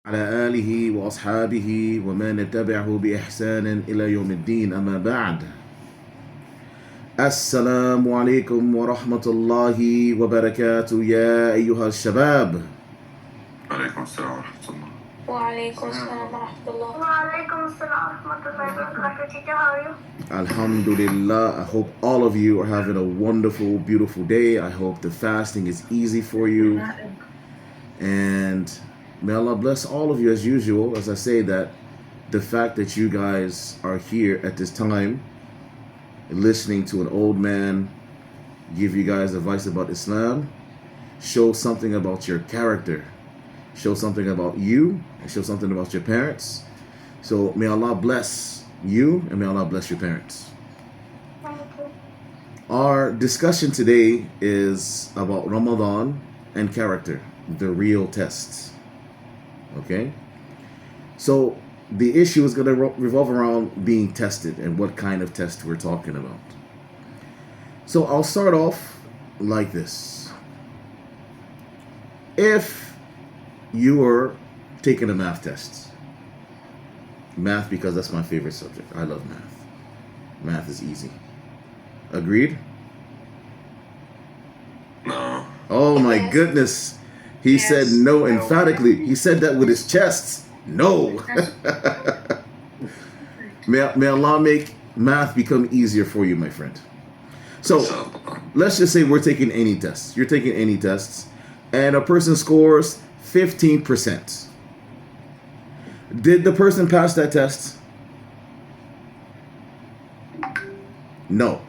على آله وأصحابه ومن تبعه بإحسان إلى يوم الدين أما بعد السلام عليكم ورحمة الله وبركاته يا أيها الشباب. وعليكم السلام ورحمة الله. وعليكم السلام ورحمة الله. وعليكم السلام ورحمة الله وبركاته. Teacher, how are you? Alhamdulillah, I hope all of you are having a wonderful, beautiful day. I hope the fasting is easy for you. And may Allah bless all of you as usual. As I say that, the fact that you guys are here at this time, listening to an old man give you guys advice about Islam, shows something about your character, shows something about you, and shows something about your parents. So may Allah bless you and may Allah bless your parents. Our discussion today is about Ramadan and character, the real tests. Okay? So the issue is going to revolve around being tested and what kind of test we're talking about. So I'll start off like this. If you were taking a math test, math because that's my favorite subject. I love math. Math is easy. Agreed? No. Oh my goodness. He said no emphatically. He said that with his chest. No. May Allah make math become easier for you, my friend. So let's just say we're taking any tests. You're taking any tests, and a person scores 15%. Did the person pass that test? No.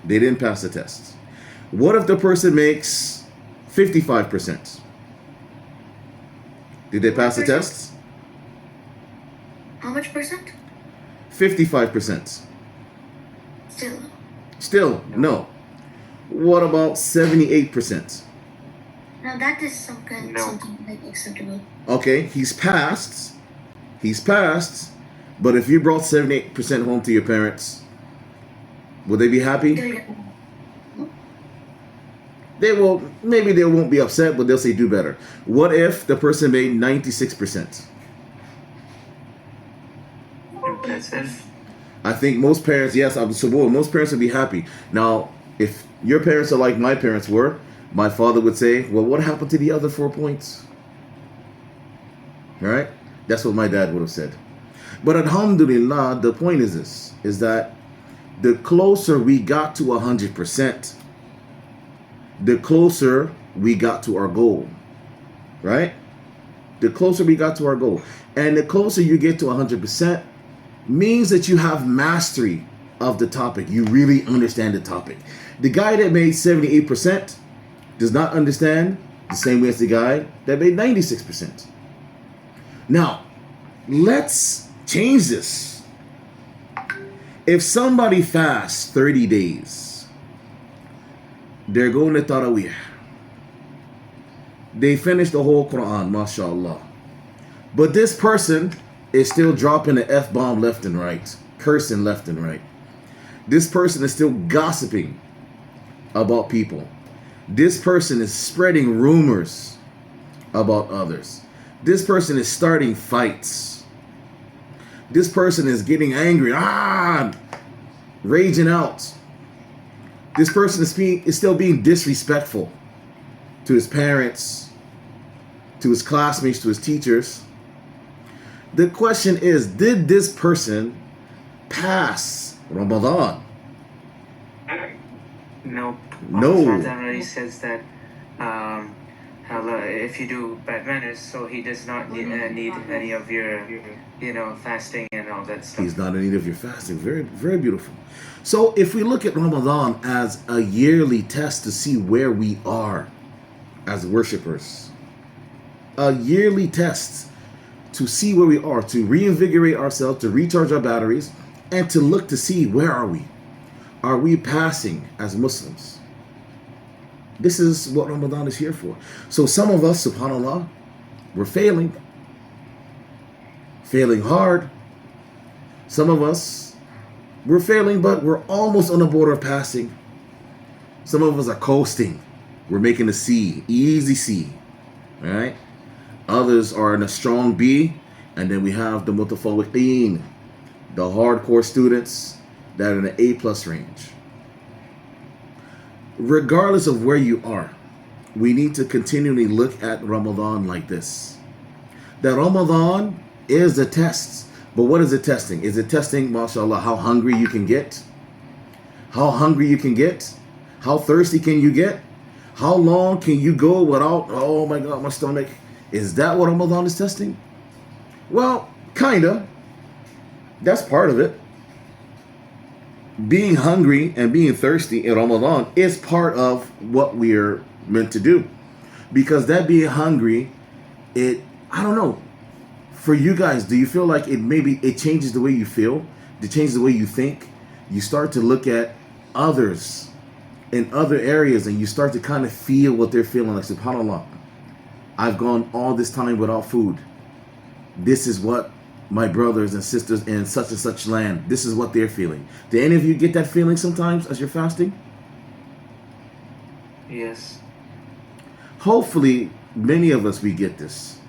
They didn't pass the test. What if the person makes 55%? Did they pass the test? How much percent? 55%. Still. Still, no. What about 78%? Now that is something like acceptable. Okay, he's passed. He's passed. But if you brought 78% home to your parents, would they be happy? They will, maybe they won't be upset, but they'll say do better. What if the person made 96%? Impressive. I think most parents, yes, most parents would be happy. Now, if your parents are like my parents were, my father would say, well, what happened to the other 4 points? All right? That's what my dad would have said. But alhamdulillah, the point is this, is that the closer we got to 100%, the closer we got to our goal, right? The closer we got to our goal. And the closer you get to 100% means that you have mastery of the topic. You really understand the topic. The guy that made 78% does not understand the same way as the guy that made 96%. Now, let's change this. If somebody fasts 30 days, they're going to Taraweeh. They finish the whole Quran, mashallah. But this person is still dropping the F-bomb left and right, cursing left and right. This person is still gossiping about people. This person is spreading rumors about others. This person is starting fights. This person is getting angry, raging out. This person is still being disrespectful to his parents, to his classmates, to his teachers. The question is, did this person pass Ramadan? Nope. No. Ramadan already says that if you do bad manners, so he does not need any of your, fasting and all that stuff. He's not in need of your fasting. Very, very beautiful. So if we look at Ramadan as a yearly test to see where we are as worshipers, a yearly test to see where we are, to reinvigorate ourselves, to recharge our batteries, and to look to see where are we? Are we passing as Muslims? This is what Ramadan is here for. So some of us, subhanAllah, we're failing hard. Some of us, we're failing, but we're almost on the border of passing. Some of us are coasting. We're making a C, easy C, all right? Others are in a strong B. And then we have the mutafawiqeen, the hardcore students that are in the A plus range. Regardless of where you are, we need to continually look at Ramadan like this. That Ramadan is a test. But what is it testing? Is it testing, mashallah, how hungry you can get? How hungry you can get? How thirsty can you get? How long can you go without, oh my God, my stomach? Is that what Ramadan is testing? Well, kinda. That's part of it. Being hungry and being thirsty in Ramadan is part of what we're meant to do. Because that being hungry, I don't know. For you guys, do you feel like it changes the way you feel? It changes the way you think? You start to look at others in other areas and you start to kind of feel what they're feeling. Like, subhanAllah, I've gone all this time without food. This is what my brothers and sisters in such and such land, this is what they're feeling. Do any of you get that feeling sometimes as you're fasting? Yes. Hopefully, many of us, we get this.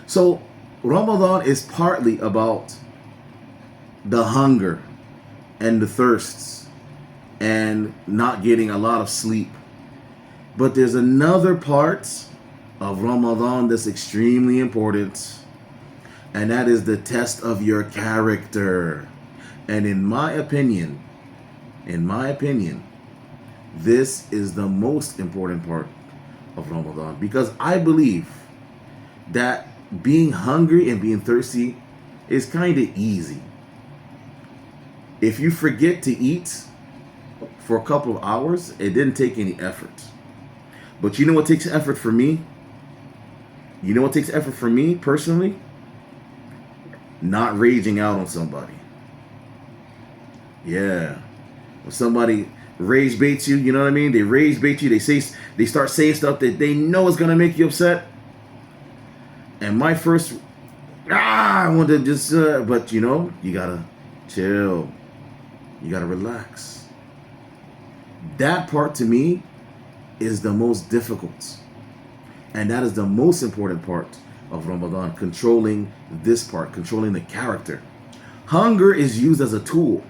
So, Ramadan is partly about the hunger and the thirsts and not getting a lot of sleep. But there's another part of Ramadan that's extremely important, and that is the test of your character. And in my opinion, this is the most important part of Ramadan, because I believe that being hungry and being thirsty is kind of easy. If you forget to eat for a couple of hours, it didn't take any effort. But you know what takes effort for me? You know what takes effort for me personally? Not raging out on somebody. Yeah. When somebody rage baits you, you know what I mean? They rage bait you. They start saying stuff that they know is gonna make you upset. And my first, I want to just, but you know, you gotta chill. You gotta relax. That part to me is the most difficult. And that is the most important part of Ramadan, controlling this part, controlling the character. Hunger is used as a tool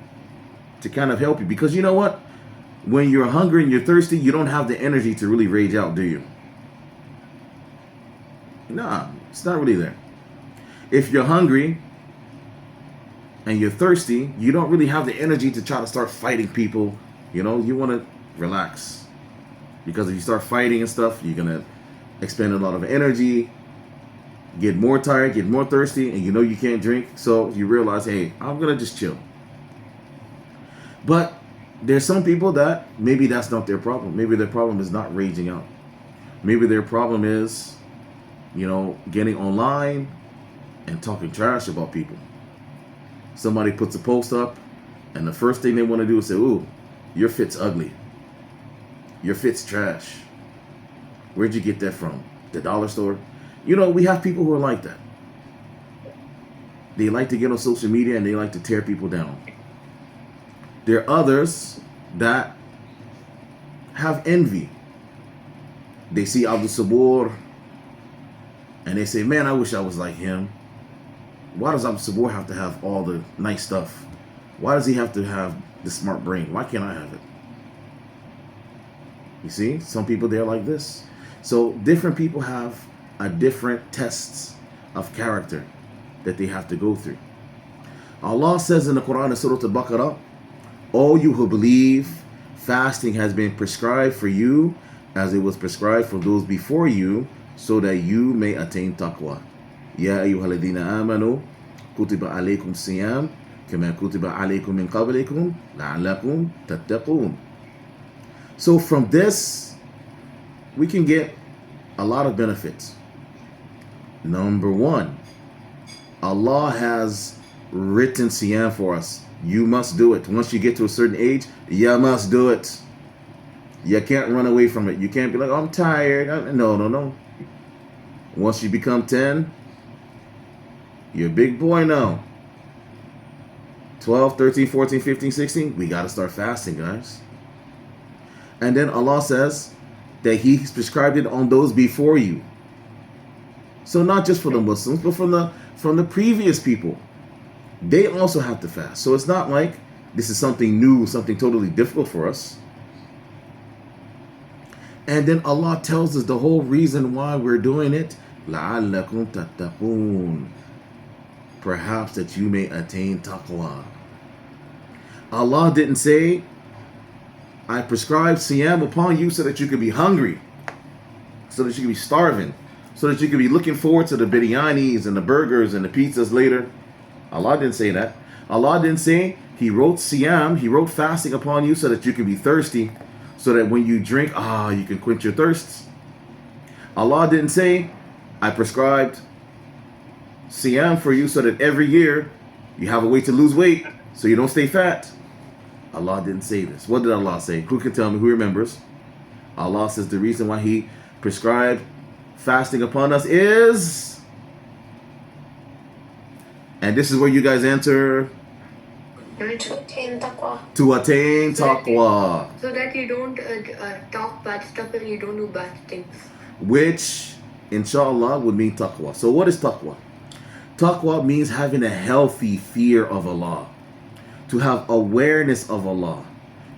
to kind of help you, because you know what? When you're hungry and you're thirsty, you don't have the energy to really rage out, do you? Nah, it's not really there. If you're hungry and you're thirsty, you don't really have the energy to try to start fighting people. You know, you want to relax. Because if you start fighting and stuff, you're going to expend a lot of energy, get more tired, get more thirsty, and you know you can't drink. So you realize, hey, I'm going to just chill. But there's some people that maybe that's not their problem. Maybe their problem is not raging out. Maybe their problem is, you know, getting online and talking trash about people. Somebody puts a post up, and the first thing they want to do is say, ooh, your fit's ugly. Your fit's trash. Where'd you get that from? The dollar store? You know, we have people who are like that. They like to get on social media and they like to tear people down. There are others that have envy. They see Abdul Sabur and they say, man, I wish I was like him. Why does Abdul Sabur have to have all the nice stuff? Why does he have to have the smart brain? Why can't I have it? You see, some people, they're like this. So different people have a different tests of character that they have to go through. Allah says in the Quran in Surah Al-Baqarah, all you who believe, fasting has been prescribed for you as it was prescribed for those before you, so that you may attain taqwa. Ya ayyuhalladhina amanu kutiba alaykum siyam kama kutiba alaykum min qablikum la'allakum tattaqun. So from this, we can get a lot of benefits. Number one, Allah has written siyam for us. You must do it. Once you get to a certain age, you must do it. You can't run away from it. You can't be like, oh, I'm tired. No. Once you become 10, you're a big boy now. 12, 13, 14, 15, 16, we got to start fasting, guys. And then Allah says that He's prescribed it on those before you. So not just for the Muslims, but from the previous people. They also have to fast. So it's not like this is something new, something totally difficult for us. And then Allah tells us the whole reason why we're doing it. لَعَلَّكُمْ تَتَّقُونَ. Perhaps that you may attain taqwa. Allah didn't say, I prescribe siyam upon you so that you can be hungry, so that you can be starving, so that you can be looking forward to the biryanis and the burgers and the pizzas later. Allah didn't say that. Allah didn't say He wrote siyam, He wrote fasting upon you so that you can be thirsty, so that when you drink, you can quench your thirsts. Allah didn't say, I prescribed siyam for you so that every year you have a way to lose weight so you don't stay fat. Allah didn't say this. What did Allah say? Who can tell me? Who remembers? Allah says the reason why He prescribed fasting upon us is, and this is where you guys enter, To attain taqwa. to attain taqwa, So that you don't talk bad stuff and you don't do bad things. which inshallah would mean taqwa. So what is taqwa? Taqwa means having a healthy fear of Allah, to have awareness of Allah,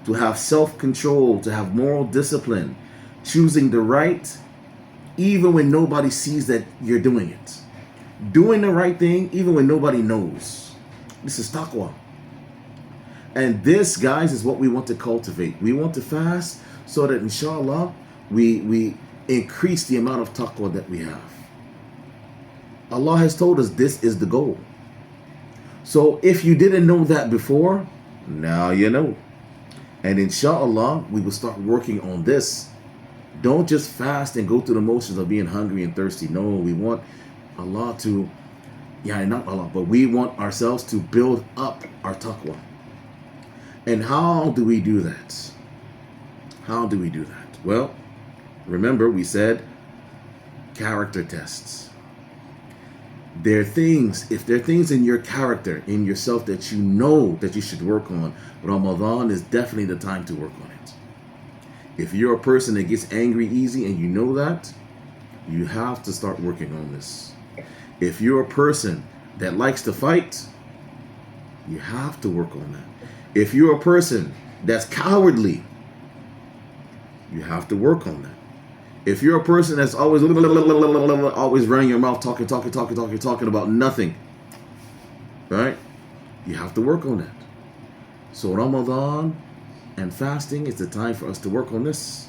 to have self-control, to have moral discipline, choosing the right even when nobody sees that you're doing it, doing the right thing even when nobody knows. This is taqwa. And this, guys, is what we want to cultivate. We want to fast so that inshallah we increase the amount of taqwa that we have. Allah has told us this is the goal. So if you didn't know that before, now you know. And inshallah, we will start working on this. Don't just fast and go through the motions of being hungry and thirsty. No, we want Allah to, not Allah, but we want ourselves to build up our taqwa. And how do we do that? How do we do that? Well, remember we said character tests. There are things, if there are things in your character, in yourself that you know that you should work on, Ramadan is definitely the time to work on it. If you're a person that gets angry easy and you know that, you have to start working on this. If you're a person that likes to fight, you have to work on that. If you're a person that's cowardly, you have to work on that. If you're a person that's always running your mouth, talking about nothing, right? You have to work on that. So Ramadan and fasting is the time for us to work on this.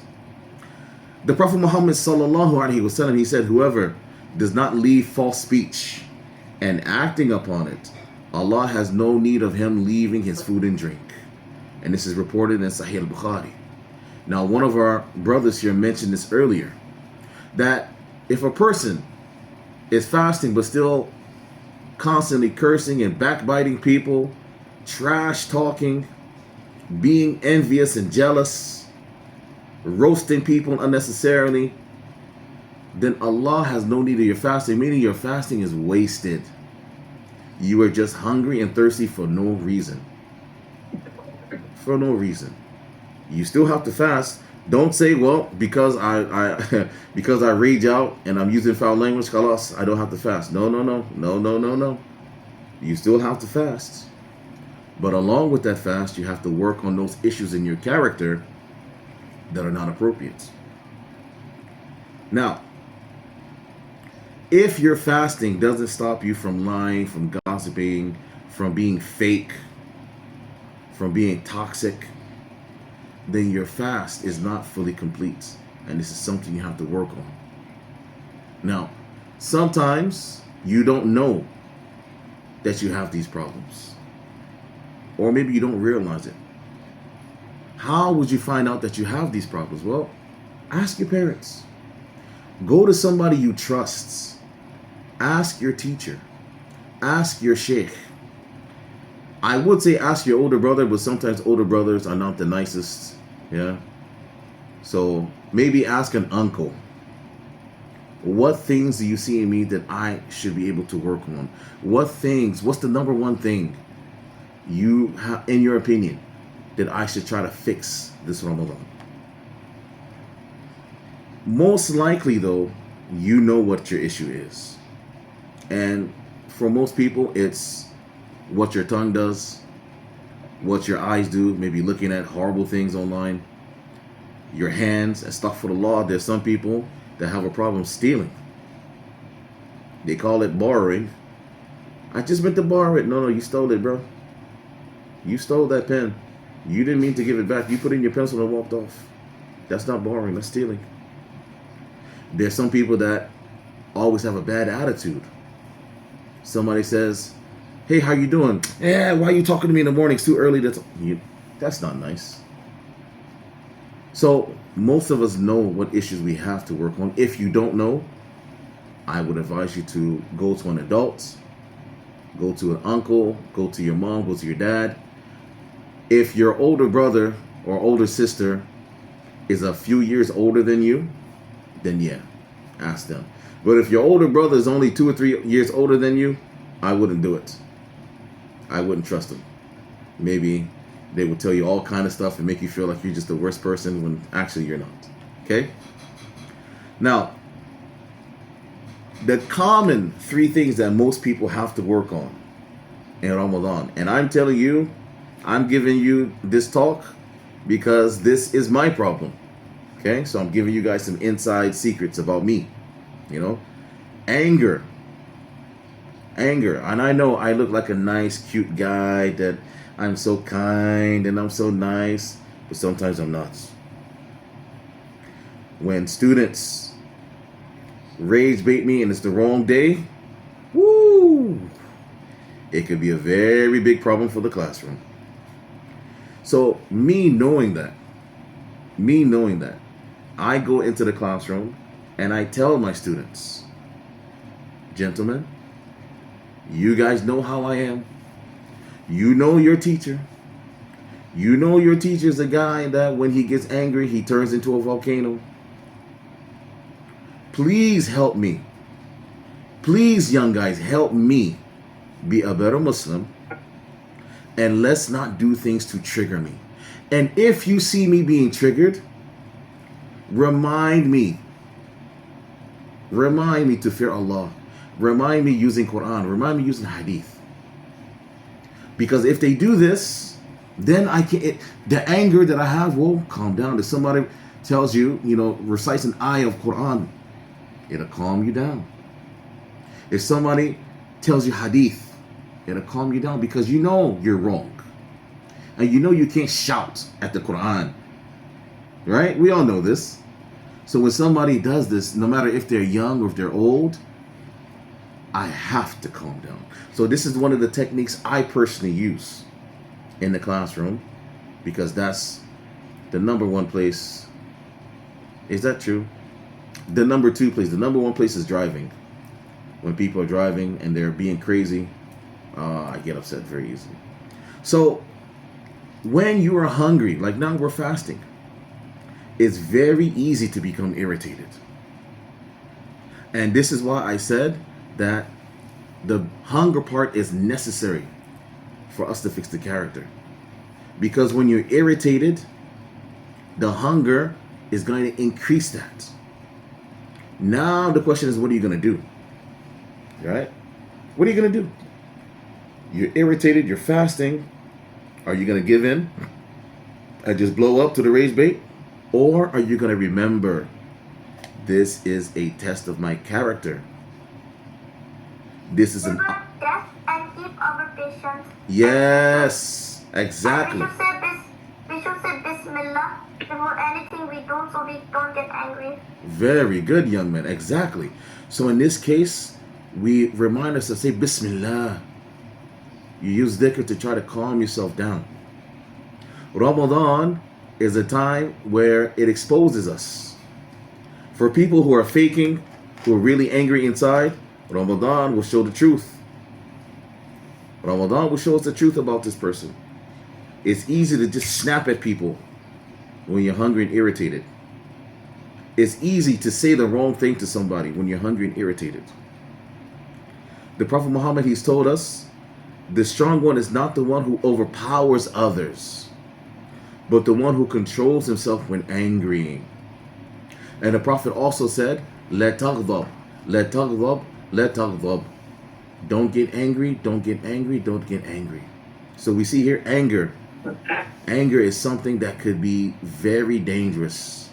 The Prophet Muhammad sallallahu alaihi wasallam, he said, whoever does not leave false speech and acting upon it, Allah has no need of him leaving his food and drink. And this is reported in Sahih al-Bukhari. Now, one of our brothers here mentioned this earlier, that if a person is fasting but still constantly cursing and backbiting people, trash talking, being envious and jealous, roasting people unnecessarily, then Allah has no need of your fasting, meaning your fasting is wasted. You are just hungry and thirsty for no reason. For no reason. You still have to fast. Don't say, well, because I because I rage out and I'm using foul language, khalas, I don't have to fast. No. You still have to fast. But along with that fast, you have to work on those issues in your character that are not appropriate. Now, if your fasting doesn't stop you from lying, from gossiping, from being fake, from being toxic, then your fast is not fully complete. And this is something you have to work on. Now, sometimes you don't know that you have these problems. Or maybe you don't realize it. How would you find out that you have these problems? Well, ask your parents. Go to somebody you trust. Ask your teacher. Ask your sheikh. I would say ask your older brother, but sometimes older brothers are not the nicest. Yeah. So maybe ask an uncle. What things do you see in me that I should be able to work on? What's the number one thing you have, in your opinion, that I should try to fix this Ramadan? Most likely, though, you know what your issue is. And for most people, it's what your tongue does, what your eyes do, maybe looking at horrible things online, your hands, and stuff for the law. There's some people that have a problem stealing. They call it borrowing. I just meant to borrow it. No, you stole it, bro. You stole that pen. You didn't mean to give it back. You put in your pencil and walked off. That's not borrowing, that's stealing. There's some people that always have a bad attitude. Somebody says, hey, how you doing? Yeah, why are you talking to me in the morning? It's too early. That's not nice. So most of us know what issues we have to work on. If you don't know, I would advise you to go to an adult, go to an uncle, go to your mom, go to your dad. If your older brother or older sister is a few years older than you, then yeah, ask them. But if your older brother is only 2 or 3 years older than you, I wouldn't do it. I wouldn't trust them. Maybe they would tell you all kind of stuff and make you feel like you're just the worst person when actually you're not. Okay? Now, the common 3 things that most people have to work on in Ramadan, and I'm telling you, I'm giving you this talk because this is my problem. Okay? So I'm giving you guys some inside secrets about me. You know? Anger. And I know I look like a nice, cute guy, that I'm so kind and I'm so nice, but sometimes I'm not. When students rage bait me and it's the wrong day, woo, it could be a very big problem for the classroom. So me knowing that, I go into the classroom and I tell my students, gentlemen, you guys know how I am. You know your teacher. You know your teacher's a guy that when he gets angry, he turns into a volcano. Please help me. Please, young guys, help me be a better Muslim. And let's not do things to trigger me. And if you see me being triggered, remind me. Remind me to fear Allah. Remind me using Quran. Remind me using Hadith. Because if they do this, then the anger that I have will calm down. If somebody tells you, recites an ayah of Quran, it'll calm you down. If somebody tells you Hadith, it'll calm you down because you know you're wrong. And you know you can't shout at the Quran. Right? We all know this. So when somebody does this, no matter if they're young or if they're old, I have to calm down. So this is one of the techniques I personally use in the classroom because that's the number 1 place. Is that true? The number 2 place. The number 1 place is driving. When people are driving and they're being crazy, I get upset very easily. So when you are hungry, like now we're fasting, it's very easy to become irritated. And this is why I said that the hunger part is necessary for us to fix the character. Because when you're irritated, the hunger is going to increase that. Now the question is, what are you going to do? Right? What are you going to do? You're irritated, you're fasting. Are you going to give in and just blow up to the rage bait? Or are you going to remember, this is a test of my character? This is an test and keep our patience. Yes, exactly. We should say Bismillah before anything we do so we don't get angry. Very good, young man. Exactly. So in this case, we remind us to say Bismillah. You use dhikr to try to calm yourself down. Ramadan is a time where it exposes us. For people who are faking, who are really angry inside, Ramadan will show the truth. Ramadan will show us the truth about this person. It's easy to just snap at people when you're hungry and irritated. It's easy to say the wrong thing to somebody when you're hungry and irritated. The Prophet Muhammad, he's told us, the strong one is not the one who overpowers others, but the one who controls himself when angry. And the Prophet also said, لا تغضب. لا تغضب. لا تغضب. Don't get angry. Don't get angry. Don't get angry. So we see here anger. Anger is something that could be very dangerous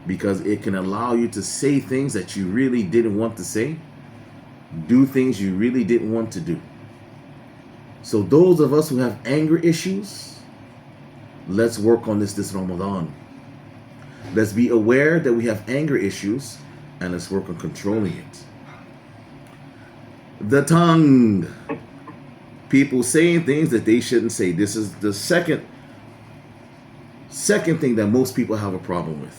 because it can allow you to say things that you really didn't want to say, do things you really didn't want to do. So those of us who have anger issues, let's work on this Ramadan. Let's be aware that we have anger issues and let's work on controlling it. The tongue. People saying things that they shouldn't say. This is the second thing that most people have a problem with.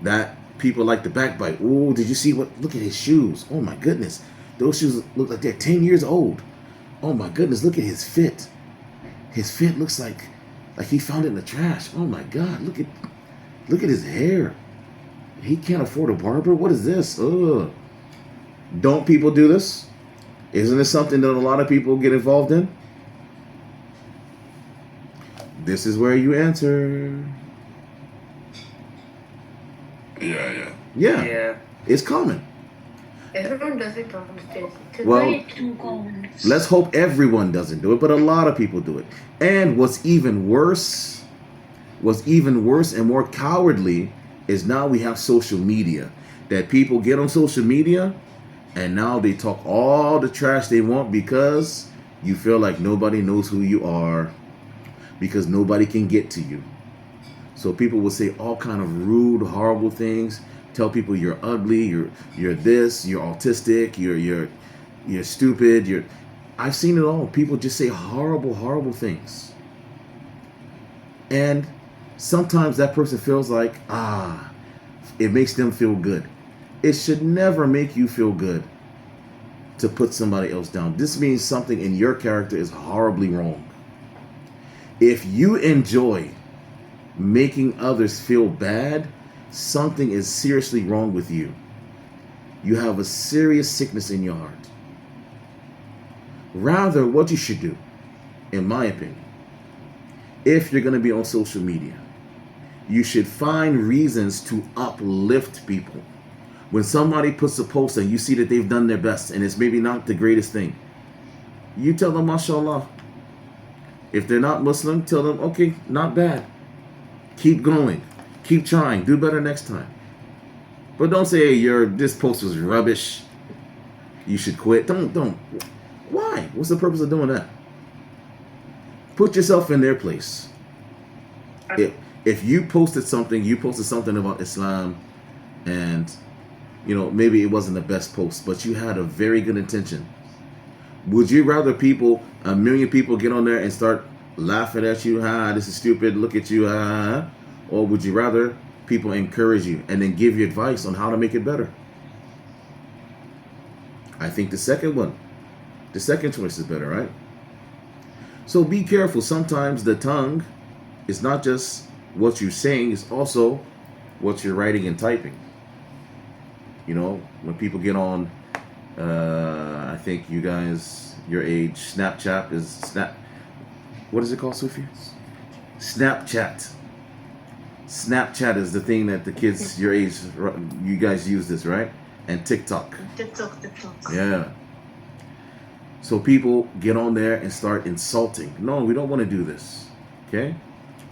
That people like to backbite. Oh, did you see what? Look at his shoes. Oh my goodness. Those shoes look like they're 10 years old. Oh my goodness, look at his fit. His fit looks like he found it in the trash. Oh my God, look at his hair. He can't afford a barber. What is this? Ugh. Don't people do this? Isn't it something that a lot of people get involved in? This is where you answer. Yeah. Yeah. It's common. Everyone does it on stage. Well, Way too common. let's hope everyone doesn't do it, but a lot of people do it. And what's even worse and more cowardly is now we have social media. That people get on social media and now they talk all the trash they want because you feel like nobody knows who you are, because nobody can get to you. So people will say all kind of rude, horrible things. Tell people you're ugly, you're this, you're autistic, you're stupid, I've seen it all. People just say horrible, horrible things. And sometimes that person feels like, it makes them feel good. It should never make you feel good to put somebody else down. This means something in your character is horribly wrong. If you enjoy making others feel bad, something is seriously wrong with you. You have a serious sickness in your heart. Rather, what you should do, in my opinion, if you're going to be on social media, you should find reasons to uplift people. When somebody puts a post and you see that they've done their best and it's maybe not the greatest thing, you tell them, mashallah. If they're not Muslim, tell them, okay, not bad. Keep going. Keep trying. Do better next time. But don't say, hey, this post was rubbish. You should quit. Don't. Why? What's the purpose of doing that? Put yourself in their place. If you posted something about Islam and maybe it wasn't the best post, but you had a very good intention. Would you rather a million people get on there and start laughing at you, this is stupid, look at you, or would you rather people encourage you and then give you advice on how to make it better? I think the second choice is better, right? So be careful. Sometimes the tongue is not just what you're saying, it's also what you're writing and typing. When people get on, I think you guys, your age, Snapchat is what is it called, Sufi? Snapchat. Snapchat is the thing that the kids your age, you guys use this, right? And TikTok. TikTok. Yeah. So people get on there and start insulting. No, we don't want to do this. Okay?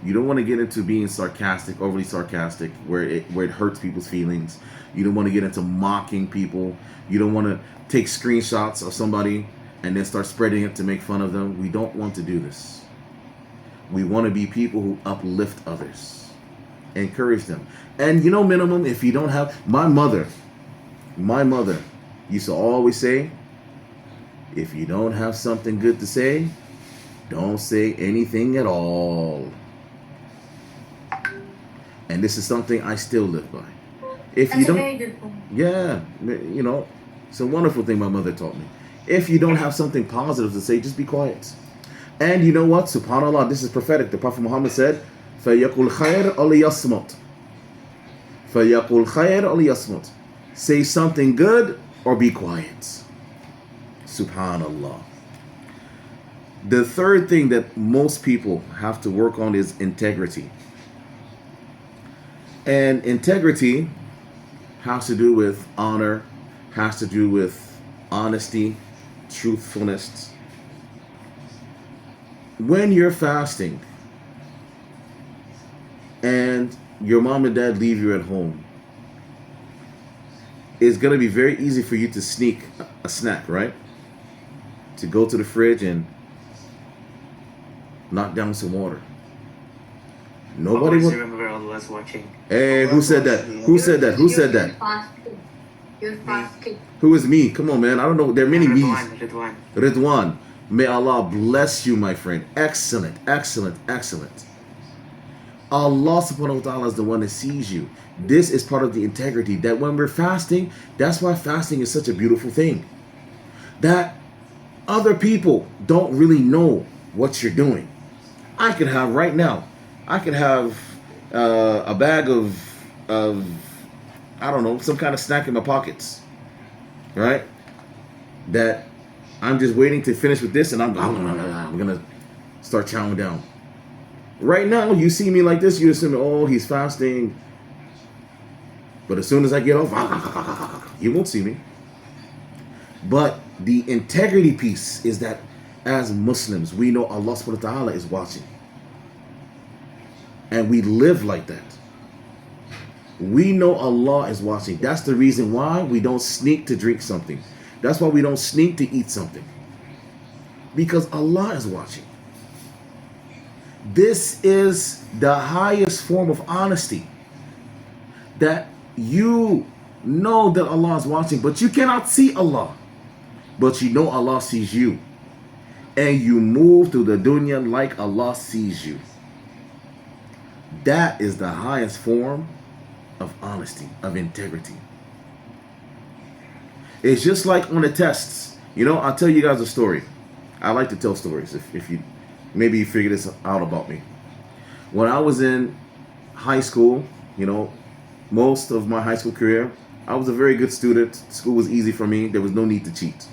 You don't want to get into being sarcastic, overly sarcastic, where it hurts people's feelings. You don't want to get into mocking people. You don't want to take screenshots of somebody and then start spreading it to make fun of them. We don't want to do this. We want to be people who uplift others, encourage them. And minimum, if you don't have, my mother used to always say, if you don't have something good to say, don't say anything at all. And this is something I still live by. If you don't, That's a very good point. yeah, it's a wonderful thing my mother taught me. If you don't have something positive to say, just be quiet. And you know what? SubhanAllah, this is prophetic. The Prophet Muhammad said, فَيَقُلْ خَيْرَ أَوْ لِيَصْمُتْ. فَيَقُلْ خَيْرَ أَوْ لِيَصْمُتْ. Say something good or be quiet. Subhanallah. The third thing that most people have to work on is integrity. And integrity has to do with honor, has to do with honesty, truthfulness. When you're fasting and your mom and dad leave you at home, it's going to be very easy for you to sneak a snack, right? To go to the fridge and knock down some water. Nobody Always will. remember Allah's watching. Hey, who said that? Who said that? Who said that? You're fasting. Who is me? Come on, man. I don't know. There are many me's. Ridwan. Ridwan. May Allah bless you, my friend. Excellent, excellent, excellent. Allah subhanahu wa ta'ala is the one that sees you. This is part of the integrity that when we're fasting, that's why fasting is such a beautiful thing. That other people don't really know what you're doing. I could have right now, I could have a bag of I don't know, some kind of snack in my pockets, right? That I'm just waiting to finish with this, and I'm gonna start chowing down. Right now, you see me like this, you assume, oh, he's fasting. But as soon as I get off, you won't see me. But the integrity piece is that as Muslims, we know Allah subhanahu wa ta'ala is watching. And we live like that. We know Allah is watching. That's the reason why we don't sneak to drink something. That's why we don't sneak to eat something. Because Allah is watching. This is the highest form of honesty. That you know that Allah is watching, but you cannot see Allah. But you know Allah sees you. And you move through the dunya like Allah sees you. That is the highest form of honesty, of integrity. It's just like on the tests. You know, I'll tell you guys a story. I like to tell stories. If you maybe you figure this out about me. When I was in high school, you know, most of my high school career, I was a very good student. School was easy for me. There was no need to cheat.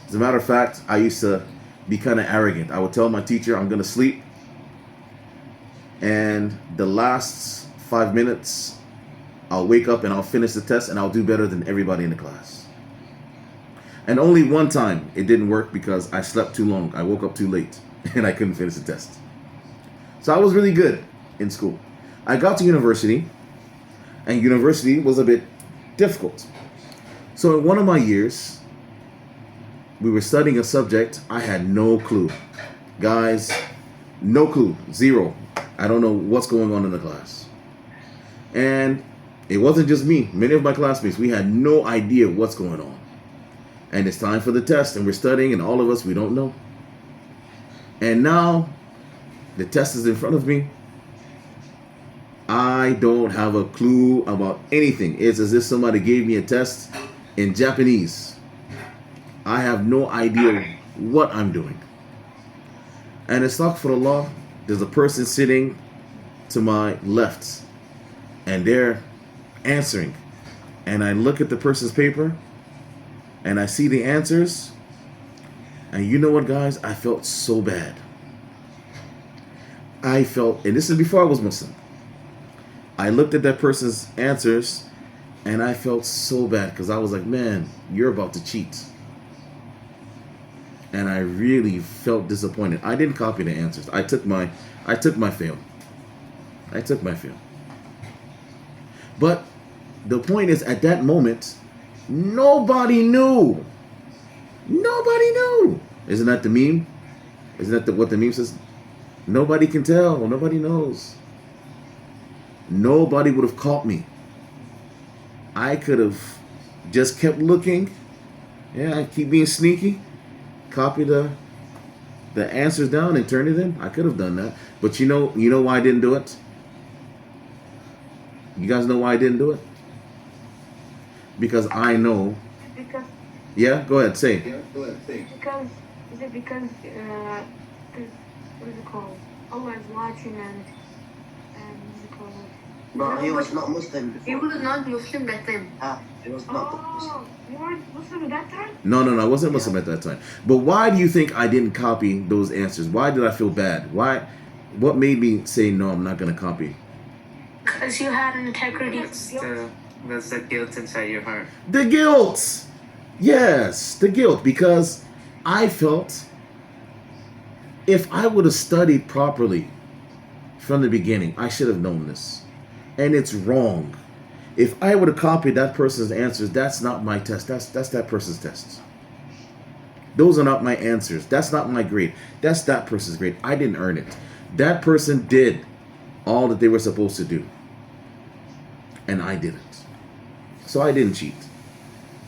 As a matter of fact, I used to be kind of arrogant. I would tell my teacher I'm going to sleep. And the last 5 minutes, I'll wake up and I'll finish the test and I'll do better than everybody in the class. And only one time it didn't work because I slept too long. I woke up too late and I couldn't finish the test. So I was really good in school. I got to university, and university was a bit difficult. So in one of my years, we were studying a subject I had no clue. Guys, no clue, zero. I don't know what's going on in the class. And it wasn't just me. Many of my classmates, we had no idea what's going on. And it's time for the test, and we're studying, and all of us, we don't know. And now, the test is in front of me. I don't have a clue about anything. It's as if somebody gave me a test in Japanese. I have no idea what I'm doing. And astaghfirullah, there's a person sitting to my left, and they're answering. And I look at the person's paper, and I see the answers, and you know what, guys? I felt so bad. I felt, and this is before I was Muslim, I looked at that person's answers, and I felt so bad, because I was like, man, you're about to cheat. And I really felt disappointed. I didn't copy the answers. I took my fail. I took my fail. But the point is, at that moment, nobody knew. Nobody knew. Isn't that the meme? Isn't that what the meme says? Nobody can tell. Nobody knows. Nobody would have caught me. I could have just kept looking. Yeah, I keep being sneaky. Copy the answers down and turn it in. I could have done that. But you know why I didn't do it? You guys know why I didn't do it? Because I know. Because Yeah, go ahead, say. because is it because what is it called? Allah is watching and what is it called? But he was not Muslim He before. was not Muslim that time. He was not Muslim. Oh, you weren't Muslim at that time? No, I wasn't Muslim at that time. But why do you think I didn't copy those answers? Why did I feel bad? Why? What made me say no? I'm not going to copy. Because you had integrity. That's the guilt inside your heart. The guilt. Yes, the guilt. Because I felt if I would have studied properly from the beginning, I should have known this. And it's wrong. If I would have copied that person's answers, that's not my test. That's that person's test. Those are not my answers. That's not my grade. That's that person's grade. I didn't earn it. That person did all that they were supposed to do. And I didn't. So I didn't cheat.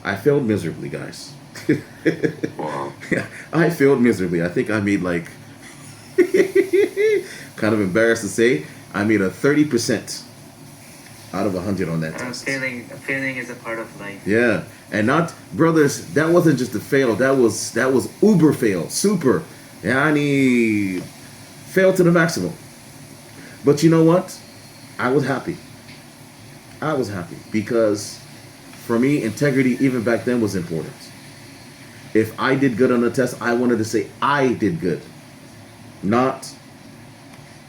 I failed miserably, guys. Wow. I failed miserably. I think I made like, kind of embarrassed to say, I made a 30% out of 100 on that test. Failing is a part of life. Yeah, and not, brothers, that wasn't just a fail. That was uber fail, super. Yani, fail to the maximum. But you know what? I was happy. I was happy because for me, integrity even back then was important. If I did good on the test, I wanted to say I did good, not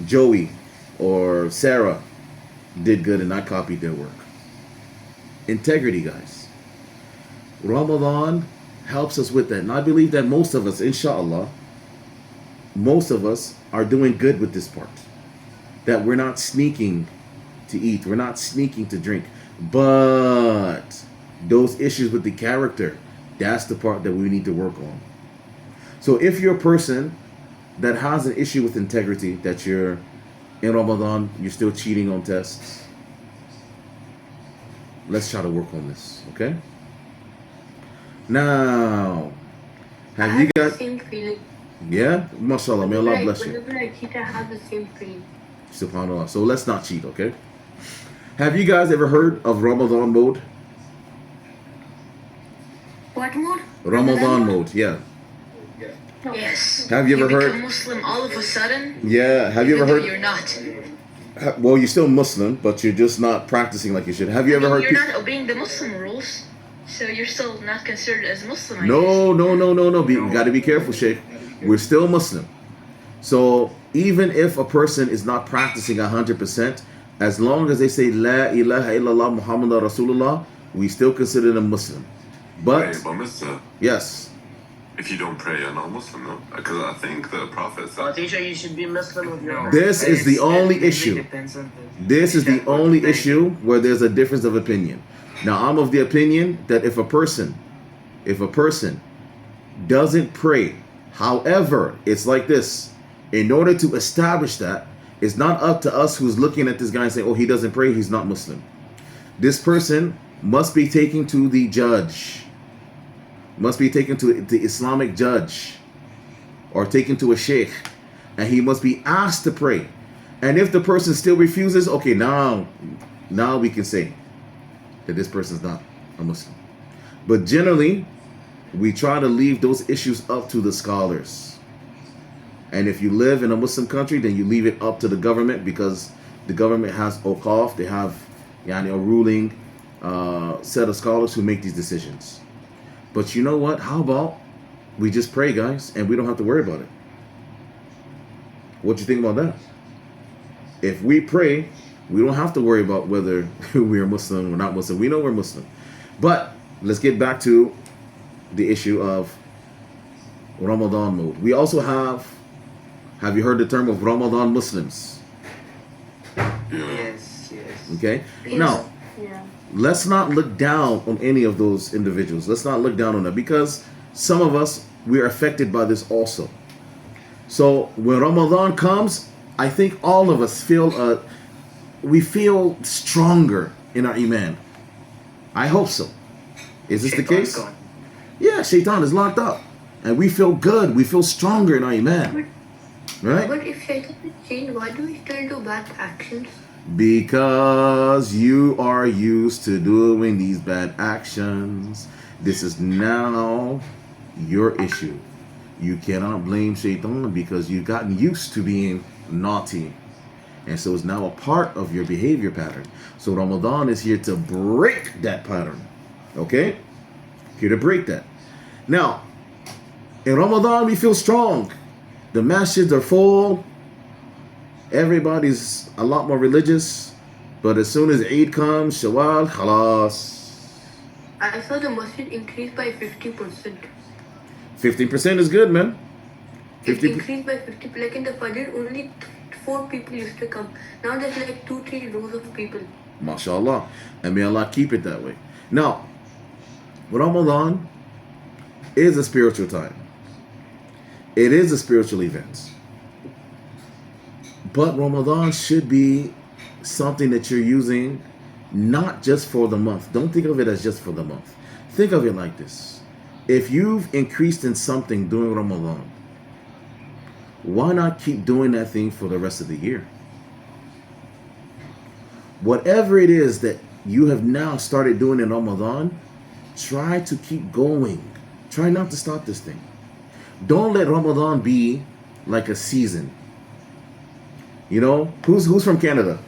Joey or Sarah did good and I copied their work. Integrity, guys. Ramadan helps us with that. And I believe that most of us, inshallah, most of us are doing good with this part. That we're not sneaking to eat. We're not sneaking to drink. But those issues with the character, that's the part that we need to work on. So if you're a person that has an issue with integrity, that you're in Ramadan, you're still cheating on tests, let's try to work on this, okay? Now, have you the got... same feeling. Yeah? MashaAllah, may Allah bless you. Whenever I cheat, I have the same feeling. SubhanAllah. So let's not cheat, okay? Have you guys ever heard of Ramadan mode? What mode? Ramadan mode, yeah. Yes. Have you ever become heard? Muslim all of a sudden? Yeah. Have you Even ever though heard? you're not. Well, you're still Muslim, but you're just not practicing like you should. Have you ever heard? You're not obeying the Muslim rules, so you're still not considered as Muslim. I guess. No. You got to be careful, Sheikh. We're still Muslim. So even if a person is not practicing 100%, as long as they say La ilaha illallah Muhammadur Rasulullah, we still consider them Muslim. But But Mister, yes, if you don't pray, you're not Muslim, no? Because I think the Prophet Well, said, teacher, you should be Muslim with your this is the only It issue. depends on This is the only issue where there's a difference of opinion. Now, I'm of the opinion that if a person doesn't pray, however, it's like this. In order to establish that, it's not up to us who's looking at this guy and saying, oh, he doesn't pray, he's not Muslim. This person must be taken to the judge, must be taken to the Islamic judge, or taken to a sheikh, and he must be asked to pray. And if the person still refuses, okay, now we can say that this person's not a Muslim. But generally, we try to leave those issues up to the scholars. And if you live in a Muslim country, then you leave it up to the government, because the government has awqaf, they have a ruling set of scholars who make these decisions. But you know what? How about we just pray, guys, and we don't have to worry about it? What do you think about that? If we pray, we don't have to worry about whether we are Muslim or not Muslim. We know we're Muslim. But let's get back to the issue of Ramadan mode. We also have you heard the term of Ramadan Muslims? yeah. Yes. Okay? Yes. Now, Yeah. let's not look down on any of those individuals. Let's not look down on them, because some of us, we are affected by this also. So when Ramadan comes, I think all of us we feel stronger in our iman. I hope so. Is this the Shaitan's case? gone. Yeah, Shaitan is locked up. And we feel good. We feel stronger in our iman. Right? But if Shaitan is changed, why do we still do bad actions? Because you are used to doing these bad actions. This is now your issue. You cannot blame Shaitan, because you've gotten used to being naughty. And so it's now a part of your behavior pattern. So Ramadan is here to break that pattern. Okay? Here to break that. Now, in Ramadan, we feel strong. The masjids are full. Everybody's a lot more religious. But as soon as Eid comes, Shawwal, khalas. I saw the masjid increased by 50%. 15% is good, man. It 50. increased by 50. Like in the Fajr, only 4 people used to come. Now there's like 2-3 rows of people. MashaAllah. And may Allah keep it that way. Now, Ramadan is a spiritual time. It is a spiritual event. But Ramadan should be something that you're using not just for the month. Don't think of it as just for the month. Think of it like this. If you've increased in something during Ramadan, why not keep doing that thing for the rest of the year? Whatever it is that you have now started doing in Ramadan, try to keep going. Try not to stop this thing. Don't let Ramadan be like a season. You know, who's from Canada?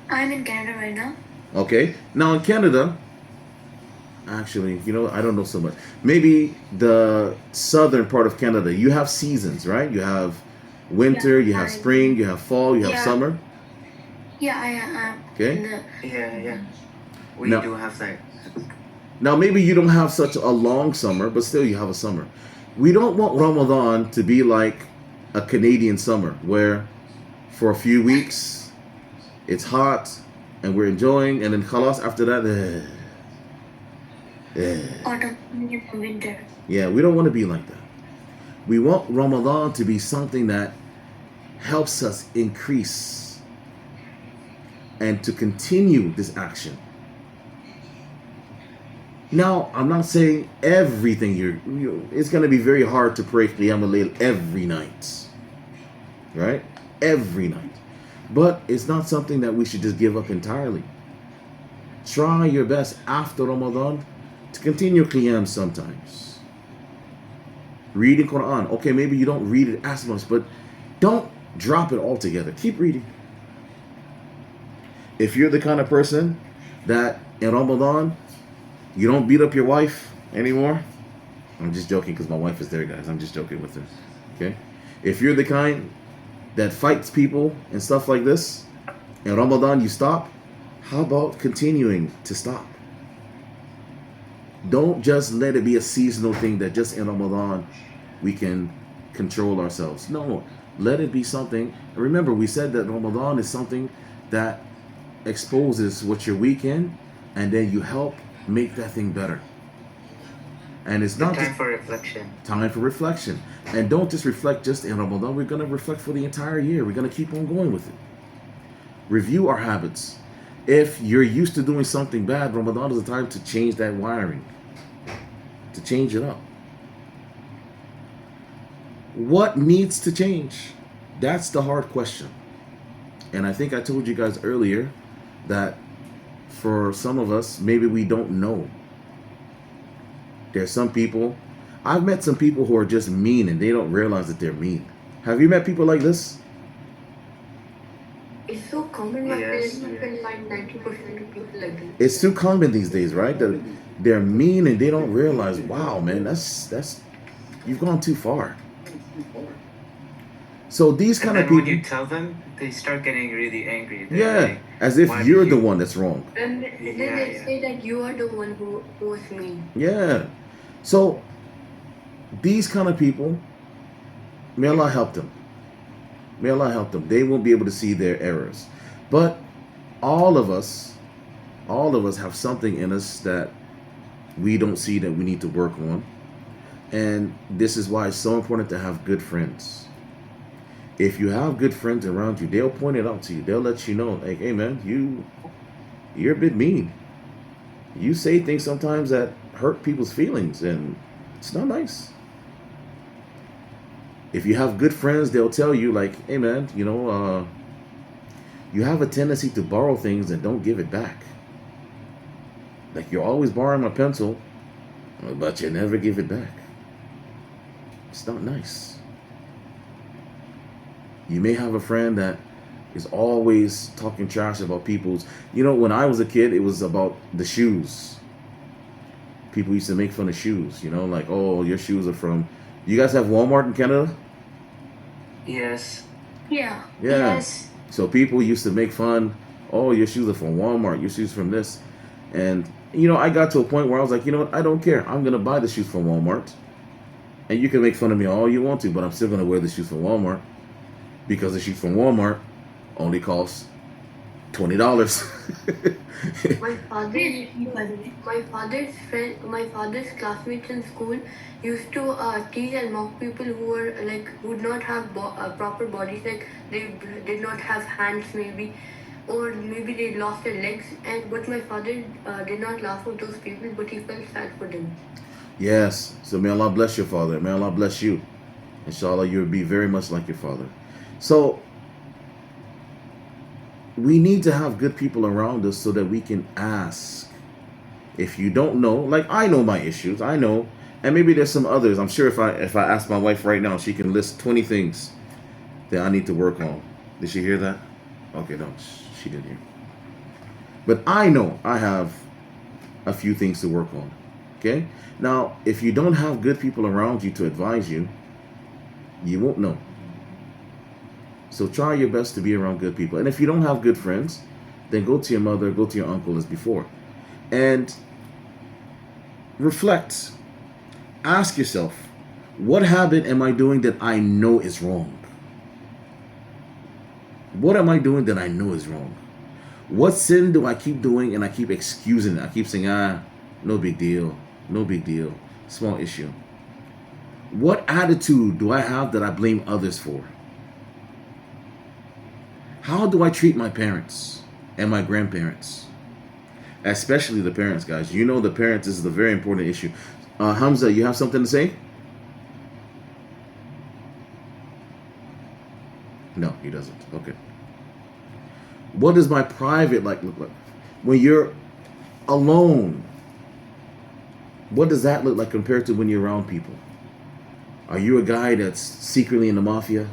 I'm in Canada right now. Okay. Now in Canada, actually, you know, I don't know so much. Maybe the southern part of Canada, you have seasons, right? You have winter, you have spring, you have fall, you have summer. Yeah, I am. Okay. Yeah. We No. do have that. Now, maybe you don't have such a long summer, but still you have a summer. We don't want Ramadan to be like a Canadian summer where for a few weeks it's hot and we're enjoying, and then khalas after that, Autumn, winter. yeah, we don't want to be like that. We want Ramadan to be something that helps us increase and to continue this action. Now, I'm not saying everything it's going to be very hard to pray Qiyam al-Layl every night. Right? Every night. But it's not something that we should just give up entirely. Try your best after Ramadan to continue Qiyam sometimes. Reading Quran. Okay, maybe you don't read it as much, but don't drop it altogether. Keep reading. If you're the kind of person that in Ramadan, you don't beat up your wife anymore. I'm just joking because my wife is there, guys. I'm just joking with her. Okay? If you're the kind that fights people and stuff like this, in Ramadan you stop, how about continuing to stop? Don't just let it be a seasonal thing that just in Ramadan we can control ourselves. No, let it be something. Remember, we said that Ramadan is something that exposes what your weekend, and then you help make that thing better. And it's not Time just for reflection. time for reflection. And don't just reflect just in Ramadan. We're going to reflect for the entire year. We're going to keep on going with it. Review our habits. If you're used to doing something bad, Ramadan is the time to change that wiring, to change it up. What needs to change? That's the hard question. And I think I told you guys earlier that for some of us, maybe we don't know. There's some people, I've met some people who are just mean and they don't realize that they're mean. Have you met people like this? It's so common. My Yes, parents can find 90% of people like this. It's too common these days, right? That they're mean and they don't realize, wow, man, that's you've gone too far. So these kind And of then when people, you tell them, they start getting really angry. They're yeah, like, as if "Why you're did the you-" one that's wrong. And then they Yeah. say that you are the one who was mean. Yeah. So these kind of people, may Allah help them. May Allah help them. They won't be able to see their errors. But all of us have something in us that we don't see that we need to work on. And this is why it's so important to have good friends. If you have good friends around you, they'll point it out to you. They'll let you know, like, hey man, you're a bit mean. You say things sometimes that hurt people's feelings, and it's not nice. If you have good friends, they'll tell you, like, hey man, you have a tendency to borrow things and don't give it back. Like, you're always borrowing my pencil, but you never give it back. It's not nice. You may have a friend that is always talking trash about people's. When I was a kid, it was about the shoes. People used to make fun of shoes, like, oh, your shoes are from. You guys have Walmart in Canada? Yes. Yeah. Yeah. Yes. So people used to make fun, oh, your shoes are from Walmart, your shoes from this. And, I got to a point where I was like, you know what, I don't care. I'm going to buy the shoes from Walmart. And you can make fun of me all you want to, but I'm still going to wear the shoes from Walmart. Because the shoes from Walmart only cost $20. My father's friend, my father's classmates in school used to tease and mock people who were like who would not have proper bodies, like they did not have hands maybe, or maybe they lost their legs. And but my father did not laugh at those people, but he felt sad for them. Yes. So may Allah bless your father. May Allah bless you. Inshallah, you will be very much like your father. So we need to have good people around us so that we can ask. If you don't know, like I know my issues, I know, and maybe there's some others. I'm sure if I ask my wife right now, she can list 20 things that I need to work on. Did she hear that? Okay, no, she didn't hear. But I know I have a few things to work on. Okay? Now, if you don't have good people around you to advise you, you won't know. So try your best to be around good people. And if you don't have good friends, then go to your mother, go to your uncle as before. And reflect. Ask yourself, what habit am I doing that I know is wrong? What am I doing that I know is wrong? What sin do I keep doing and I keep excusing it? I keep saying, no big deal, no big deal, small issue. What attitude do I have that I blame others for? How do I treat my parents and my grandparents? Especially the parents, guys. You know the parents is the very important issue. Hamza, you have something to say? No, he doesn't. Okay. What does my private life look like? When you're alone, what does that look like compared to when you're around people? Are you a guy that's secretly in the mafia?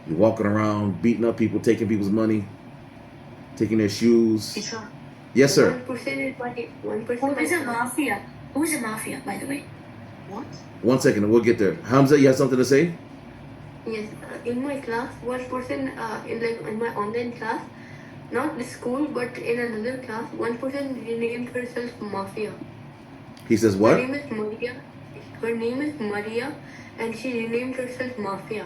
You're walking around, beating up people, taking people's money, taking their shoes. Yes, sir. 1% is money. 1%. Who is a mafia? Who is a mafia, by the way? What? 1 second, we'll get there. Hamza, you have something to say? Yes, in my class, one person in my online class, not the school, but in another class, one person renamed herself Mafia. He says what? Her name is Maria. Her name is Maria, and she renamed herself Mafia.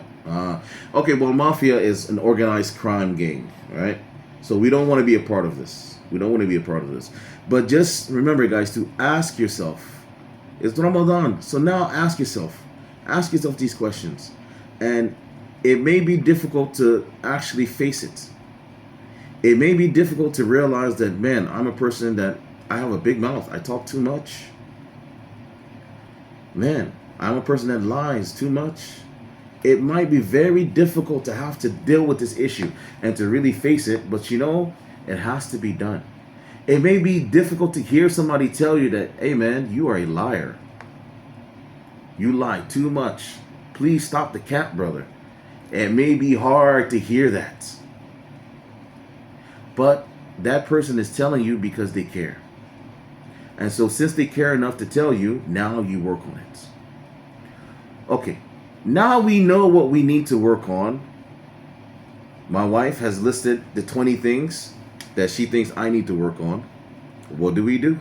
Okay, well, mafia is an organized crime gang, right? So we don't want to be a part of this. We don't want to be a part of this. But just remember, guys, to ask yourself, it's Ramadan. So now ask yourself these questions. And it may be difficult to actually face it. It may be difficult to realize that, man, I'm a person that I have a big mouth. I talk too much. Man, I'm a person that lies too much. It might be very difficult to have to deal with this issue and to really face it, but it has to be done. It may be difficult to hear somebody tell you that, hey man, you are a liar. You lie too much. Please stop the cap, brother. It may be hard to hear that. But that person is telling you because they care. And so since they care enough to tell you, now you work on it. Okay, now we know what we need to work on. My wife has listed the 20 things that she thinks I need to work on. What do?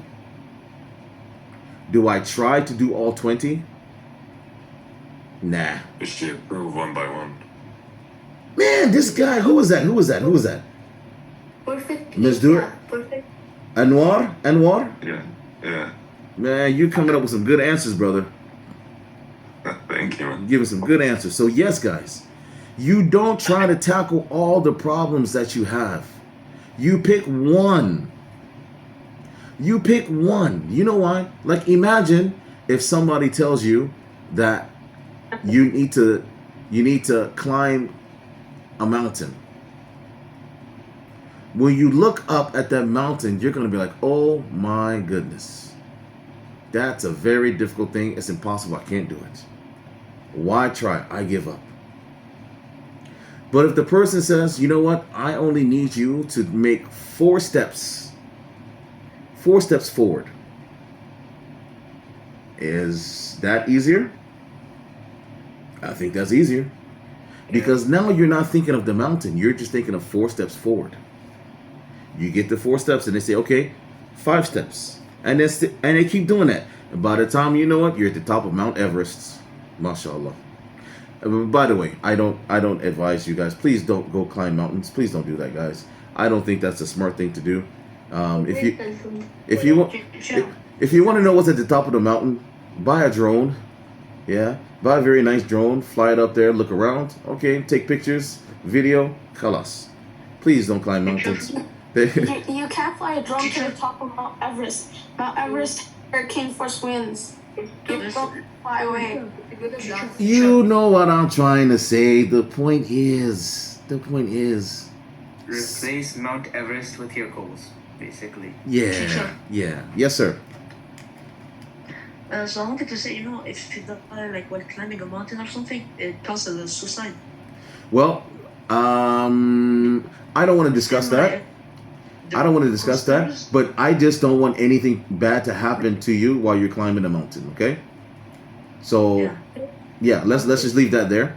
Do I try to do all 20? Nah. Is she approve one by one? Man, this guy, who was that? Perfect. Let's do it. Yeah, perfect. Anwar? Yeah. Man, you coming up with some good answers, brother. Thank you, man. Giving some good answers. So yes, guys, you don't try to tackle all the problems that you have. You pick one. You pick one. You know why? Like, imagine if somebody tells you that you need to climb a mountain. When you look up at that mountain, you're going to be like, oh my goodness. That's a very difficult thing. It's impossible. I can't do it. Why try? I give up. But if the person says, you know what? I only need you to make 4 steps. 4 steps forward. Is that easier? I think that's easier. Because now you're not thinking of the mountain. You're just thinking of 4 steps forward. You get the 4 steps and they say, okay, 5 steps. And they keep doing that. And by the time you know it, you're at the top of Mount Everest. MashaAllah. By the way, I don't advise you guys. Please don't go climb mountains. Please don't do that, guys. I don't think that's a smart thing to do. If you want to know what's at the top of the mountain, buy a drone. Yeah, buy a very nice drone. Fly it up there. Look around. Okay, take pictures, video. Khalas. Please don't climb mountains. You can't fly a drone to the top of Mount Everest. Mount Everest, hurricane force winds. You don't fly away. You know what I'm trying to say. The point is, Replace Mount Everest with your goals, basically. yeah. Yes, sir. So I wanted to say, if you die like while climbing a mountain or something, it counts as a suicide. Well, I don't want to discuss that. But I just don't want anything bad to happen to you while you're climbing a mountain. Okay. So, yeah, let's just leave that there.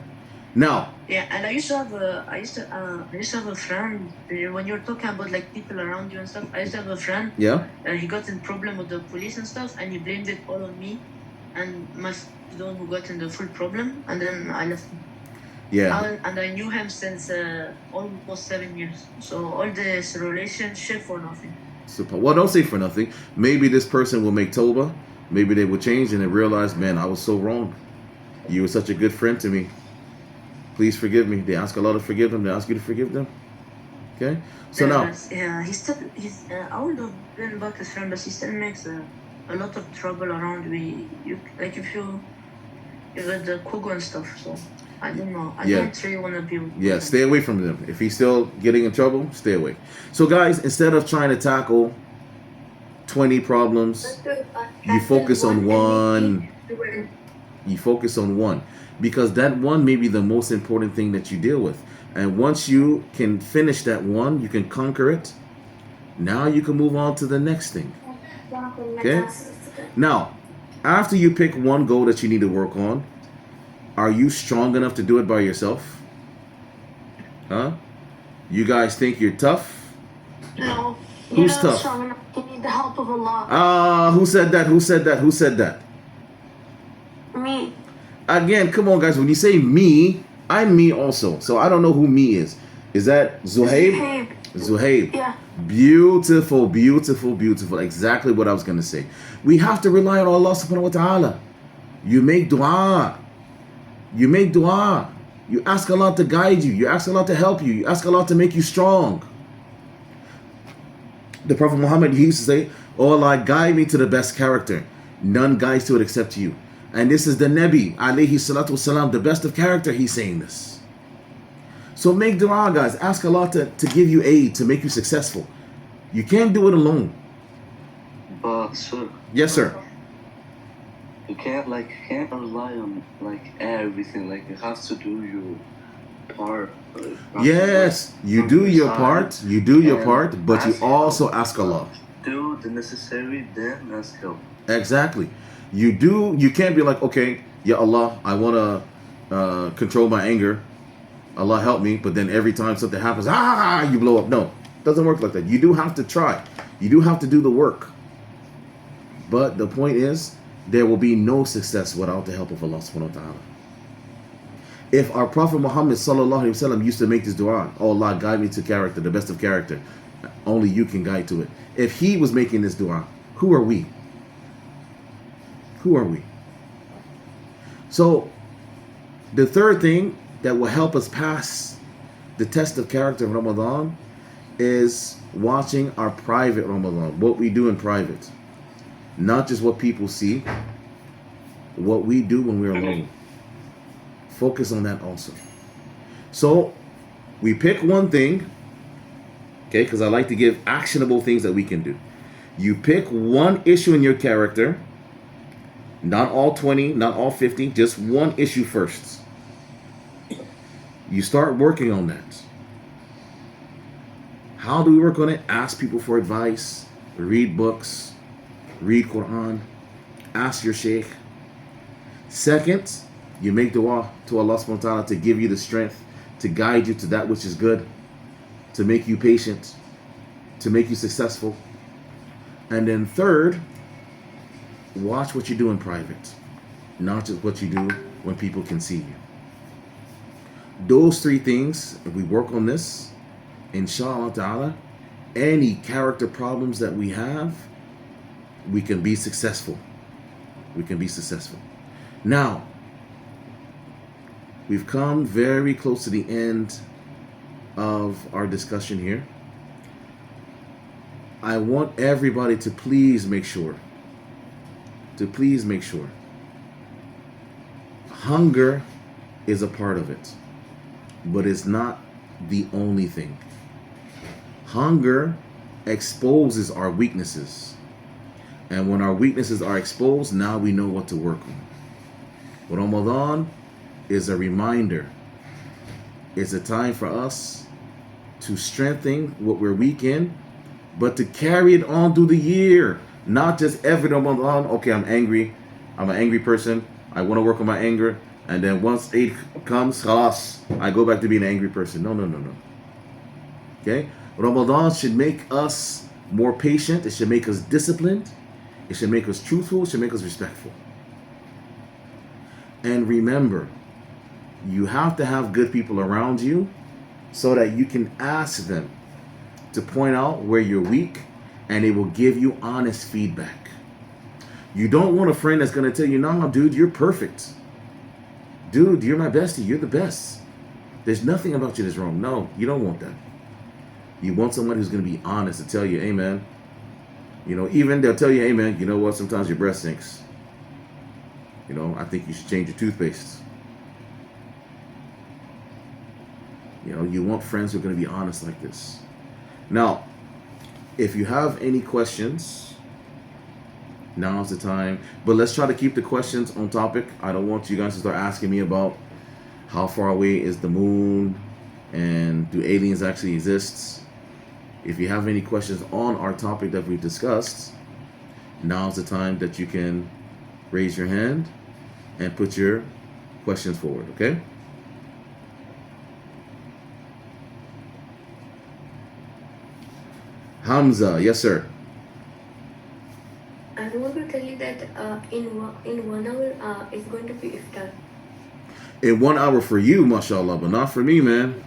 Now. Yeah, and I used to have a friend. When you were talking about like people around you and stuff, I used to have a friend. Yeah. And he got in problem with the police and stuff, and he blamed it all on me, and my the one who got in the full problem, and then I left him. Yeah. And I knew him since almost 7 years. So all this relationship for nothing. Well, don't say for nothing. Maybe this person will make tawbah. Maybe they will change and they realize, man, I was so wrong. You were such a good friend to me. Please forgive me. They ask Allah to forgive them. They ask you to forgive them. Okay? So now. Yeah, I would have been back his friend, but he still makes a lot of trouble around me. You got the Kugo and stuff, so I don't know. I don't really want to be with him. Stay away from them. If he's still getting in trouble, stay away. So guys, instead of trying to tackle 20 problems, you focus on one. You focus on one. Because that one may be the most important thing that you deal with. And once you can finish that one, you can conquer it. Now you can move on to the next thing. Okay? Now, after you pick one goal that you need to work on, are you strong enough to do it by yourself? Huh? You guys think you're tough? No. Who's tough? Strong enough. You need the help of Allah. Who said that? Me. Again, come on, guys. When you say me, I'm me also. So I don't know who me is. Is that Zuhaib? Zuhaib. Yeah. Beautiful. Exactly what I was going to say. We have to rely on Allah subhanahu wa ta'ala. You make dua. You ask Allah to guide you. You ask Allah to help you. You ask Allah to make you strong. The Prophet Muhammad, he used to say, oh Allah, guide me to the best character. None guides to it except you. And this is the Nabi, alayhi salatu wasalam, the best of character, he's saying this. So make dua, guys. Ask Allah to give you aid, to make you successful. You can't do it alone. But sir. Yes, sir. You can't rely on everything. Like you have to do your part. Yes, you do your part. You do your part, but you also ask Allah. Do the necessary, then ask help. Exactly. You can't be like, okay, ya Allah, I want to control my anger. Allah help me. But then every time something happens, you blow up. No, it doesn't work like that. You do have to try. You do have to do the work. But the point is, there will be no success without the help of Allah subhanahu wa ta'ala. If our Prophet Muhammad sallallahu alaihi wasallam used to make this dua, oh Allah, guide me to character, the best of character. Only you can guide to it. If he was making this dua, who are we? Who are we? So, the third thing that will help us pass the test of character in Ramadan is watching our private Ramadan, what we do in private. Not just what people see, what we do when we're alone. Focus on that also. So, we pick one thing, okay, because I like to give actionable things that we can do. You pick one issue in your character. Not all 20, not all 50, just one issue first. You start working on that. How do we work on it? Ask people for advice, read books, read Quran, ask your sheikh. Second, You make dua to Allah subhanahu wa ta'ala to give you the strength, to guide you to that which is good, to make you patient, to make you successful. And then third, watch what you do in private, not just what you do when people can see you. Those three things, if we work on this, inshallah ta'ala, any character problems that we have, we can be successful. We can be successful. Now, we've come very close to the end of our discussion here. I want everybody to please make sure, hunger is a part of it, but it's not the only thing. Hunger exposes our weaknesses. And when our weaknesses are exposed, now we know what to work on. Ramadan is a reminder. It's a time for us to strengthen what we're weak in, but to carry it on through the year. Not just every Ramadan, okay, I'm angry. I'm an angry person. I want to work on my anger. And then once Eid comes, khalas, I go back to being an angry person. No. Okay? Ramadan should make us more patient. It should make us disciplined. It should make us truthful. It should make us respectful. And remember, you have to have good people around you so that you can ask them to point out where you're weak, and they will give you honest feedback. You don't want a friend that's going to tell you, no, dude, you're perfect. Dude, you're my bestie. You're the best. There's nothing about you that's wrong. No, you don't want that. You want someone who's going to be honest to tell you, hey, man, even they'll tell you, hey, man, you know what? Sometimes your breath stinks. I think you should change your toothpaste. You want friends who are going to be honest like this. Now, if you have any questions, now's the time. But let's try to keep the questions on topic. I don't want you guys to start asking me about how far away is the moon and do aliens actually exist. If you have any questions on our topic that we've discussed, now's the time that you can raise your hand and put your questions forward, okay? Hamza, yes, sir. I want to tell you that in 1 hour it's going to be iftar. In 1 hour for you, mashallah, but not for me, man.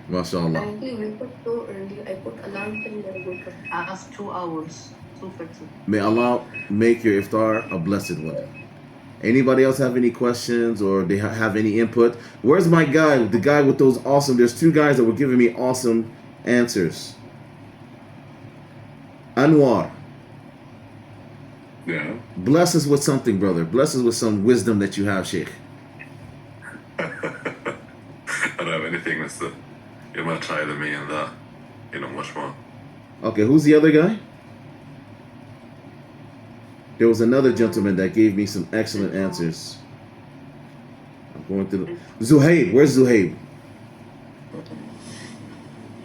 Mashallah. I actually wake up so early. I put alarms and then I wake up. I have 2 hours. 2:30. May Allah make your iftar a blessed one. Anybody else have any questions or they have any input? Where's my guy? The guy with those awesome, there's two guys that were giving me awesome answers. Anwar. Yeah. Bless us with something, brother. Bless us with some wisdom that you have, Sheikh. I don't have anything, mister. You're much higher than me in that. You know much more. Okay, who's the other guy? There was another gentleman that gave me some excellent answers. I'm going through Zuhaib. Where's Zuhaib?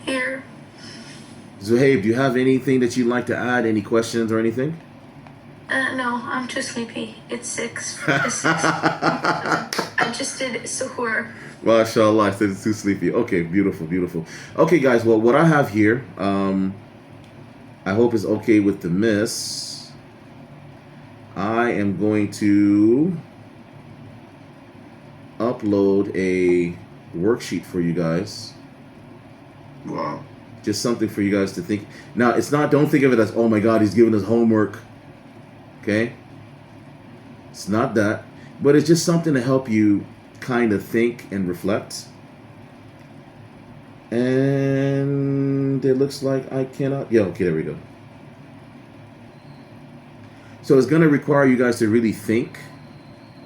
Here. Zuhaib, do you have anything that you'd like to add? Any questions or anything? No, I'm too sleepy. It's 6. It's 6. I just did suhoor. MashaAllah, I said it's too sleepy. Okay, beautiful, beautiful. Okay, guys, well, what I have here, I hope is okay with the miss. I am going to upload a worksheet for you guys. Wow. Just something for you guys to think. Now, it's not, don't think of it as, oh my God, he's giving us homework. Okay? It's not that. But it's just something to help you kind of think and reflect. And it looks like I cannot. Yeah, okay, there we go. So it's going to require you guys to really think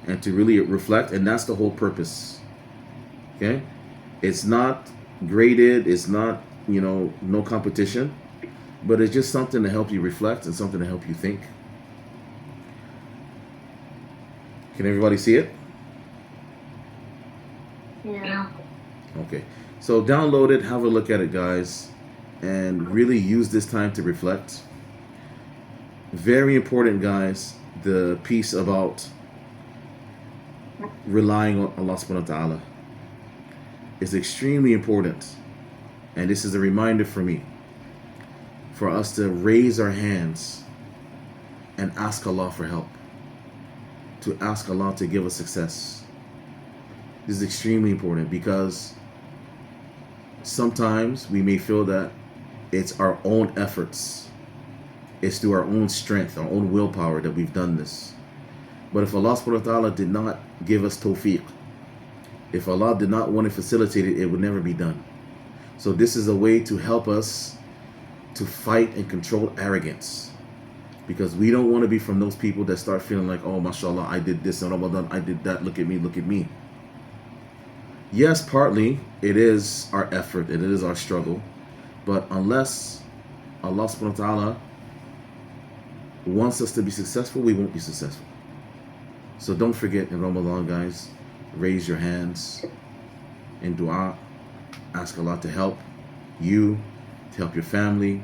and to really reflect. And that's the whole purpose. Okay? It's not graded. It's not, no competition. But it's just something to help you reflect and something to help you think. Can everybody see it? Yeah. Okay. So download it, have a look at it, guys, and really use this time to reflect. Very important, guys, the piece about relying on Allah subhanahu wa ta'ala is extremely important. And this is a reminder for me, for us to raise our hands and ask Allah for help, to ask Allah to give us success. This is extremely important because sometimes we may feel that it's our own efforts, it's through our own strength, our own willpower that we've done this. But if Allah subhanahu wa ta'ala did not give us tawfiq, if Allah did not want to facilitate it, it would never be done. So this is a way to help us to fight and control arrogance, because we don't want to be from those people that start feeling like, oh, mashallah, I did this in Ramadan, I did that, look at me, look at me. Yes, partly it is our effort, it is our struggle, but unless Allah subhanahu wa ta'ala wants us to be successful, we won't be successful. So don't forget in Ramadan, guys, raise your hands in dua, ask Allah to help you, to help your family,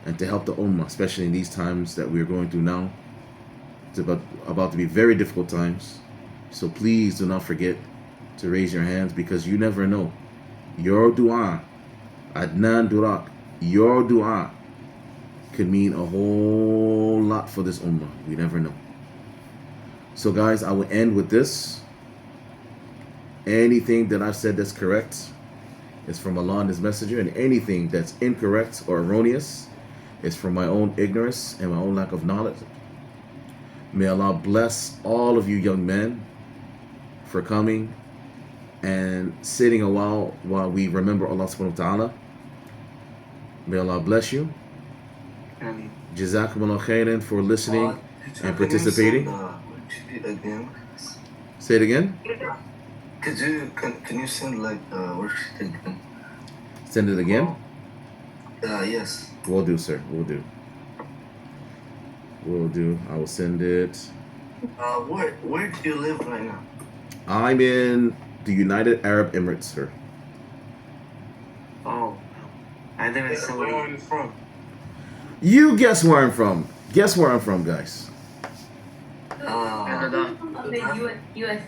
and to help the ummah, especially in these times that we're going through now. It's about to be very difficult times. So please do not forget to raise your hands, because you never know. Your dua, Adnan Durak, your dua could mean a whole lot for this ummah. We never know. So guys, I will end with this. Anything that I've said that's correct is from Allah and His Messenger, and anything that's incorrect or erroneous is from my own ignorance and my own lack of knowledge. May Allah bless all of you young men for coming and sitting a while we remember Allah subhanahu wa ta'ala. May Allah bless you. Jazakumullah khairan for listening and participating. Say it again. Can you send like worksheet again? Send it again? Yes. Will do, sir. Will do. Will do. I will send it. Where do you live right now? I'm in the United Arab Emirates, sir. Oh, I live in Where Saudi. are you from? You guess where I'm from. Guess where I'm from, guys. Canada. US.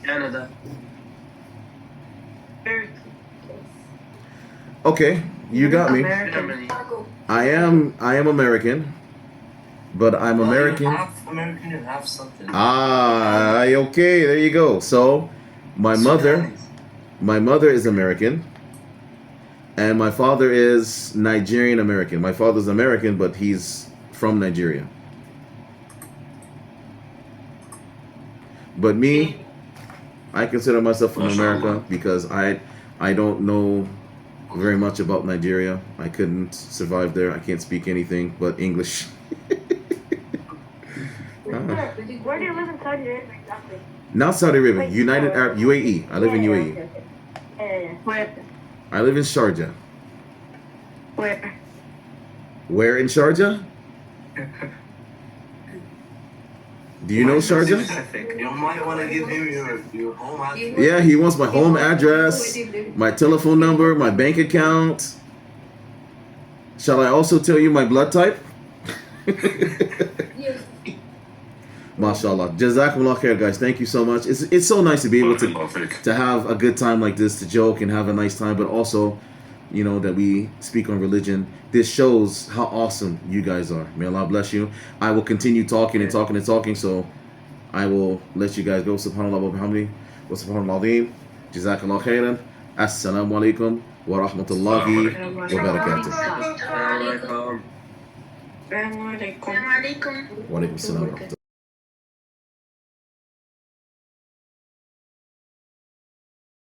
Canada. Okay, you got me. Germany. I am American, but I'm American. You're half American, you're half something. Ah, okay, there you go. So, my mother is American, and my father is Nigerian American. My father's American, but he's from Nigeria. But me, I consider myself from America because I don't know very much about Nigeria. I couldn't survive there. I can't speak anything but English. Where do you live in Saudi Arabia exactly? Not Saudi Arabia, United Arab, UAE. I live in UAE. Where? I live in Sharjah. Where? Where in Sharjah? Do you know Sharjah? You might want to give him your home address. Yeah, he wants my home address, my telephone number, my bank account. Shall I also tell you my blood type? Yes. MashaAllah. Jazakumullah khair, guys. Thank you so much. It's so nice to be able to have a good time like this, to joke and have a nice time, but also, you know, that we speak on religion. This shows how awesome you guys are. May Allah bless you. I will continue talking and talking and talking, so I will let you guys go. Subhanallah wa bihamdi wa subhanallah azim. Jazakallah khairan. Assalamu alaikum wa rahmatullahi wa barakatuh. Assalamu alaikum. Assalamu alaikum. Wa alaikum assalam wa rahmatullah.